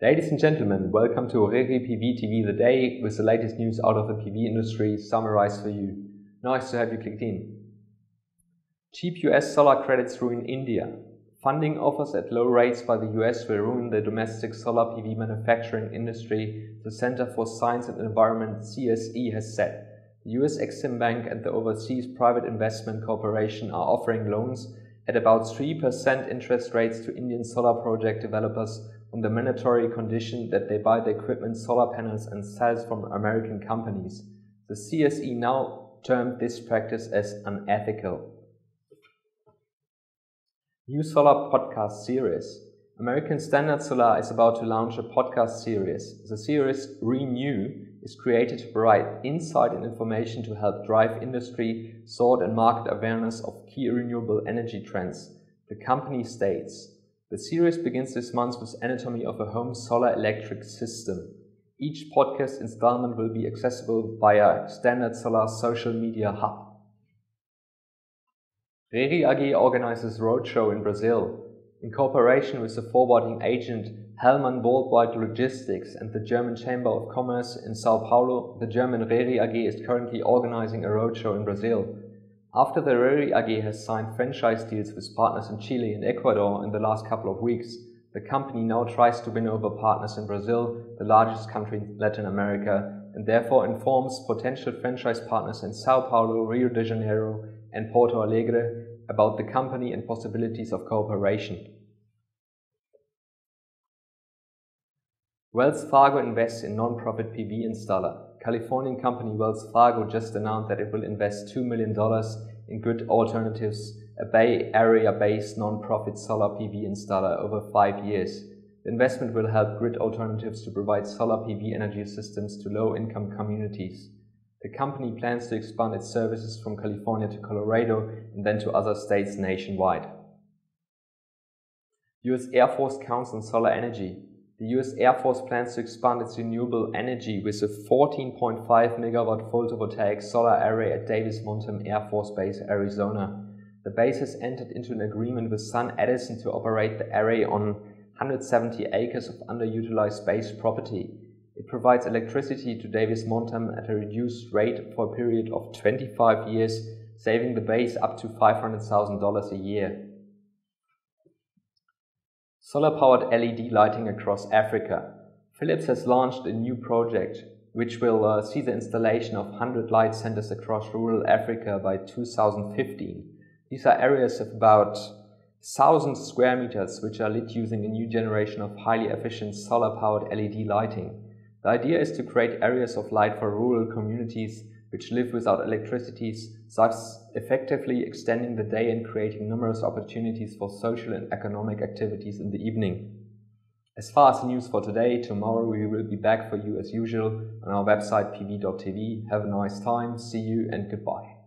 Ladies and gentlemen, welcome to RERI PV TV The Day with the latest news out of the PV industry summarized for you. Nice to have you clicked in. Cheap US solar credits ruin India. Funding offers at low rates by the US will ruin the domestic solar PV manufacturing industry, the Center for Science and Environment CSE has said. The US Exim Bank and the Overseas Private Investment Corporation are offering loans at about 3% interest rates to Indian solar project developers on the mandatory condition that they buy the equipment, solar panels and cells from American companies. The CSE now termed this practice as unethical. New solar podcast series. American Standard Solar is about to launch a podcast series. The series Renew is created to provide insight and information to help drive industry, thought and market awareness of key renewable energy trends. The company states, the series begins this month with Anatomy of a Home Solar Electric System. Each podcast installment will be accessible via Standard Solar social media hub. RERI AG organizes Roadshow in Brazil. In cooperation with the forwarding agent Hellman Worldwide Logistics and the German Chamber of Commerce in Sao Paulo, the German RERI AG is currently organizing a roadshow in Brazil. After the RERI AG has signed franchise deals with partners in Chile and Ecuador in the last couple of weeks, the company now tries to win over partners in Brazil, the largest country in Latin America, and therefore informs potential franchise partners in Sao Paulo, Rio de Janeiro and Porto Alegre about the company and possibilities of cooperation. Wells Fargo invests in non-profit PV installer. Californian company Wells Fargo just announced that it will invest $2 million in Grid Alternatives, a Bay Area-based non-profit solar PV installer over 5 years. The investment will help Grid Alternatives to provide solar PV energy systems to low-income communities. The company plans to expand its services from California to Colorado and then to other states nationwide. US Air Force counts on solar energy. The US Air Force plans to expand its renewable energy with a 14.5 megawatt photovoltaic solar array at Davis-Monthan Air Force Base, Arizona. The base has entered into an agreement with Sun Edison to operate the array on 170 acres of underutilized base property. It provides electricity to Davis-Monthan at a reduced rate for a period of 25 years, saving the base up to $500,000 a year. Solar-powered LED lighting across Africa. Philips has launched a new project which will see the installation of 100 light centers across rural Africa by 2015. These are areas of about 1,000 square meters which are lit using a new generation of highly efficient solar-powered LED lighting. The idea is to create areas of light for rural communities which live without electricity, thus effectively extending the day and creating numerous opportunities for social and economic activities in the evening. As far as the news for today, tomorrow we will be back for you as usual on our website pv.tv. Have a nice time, see you and goodbye.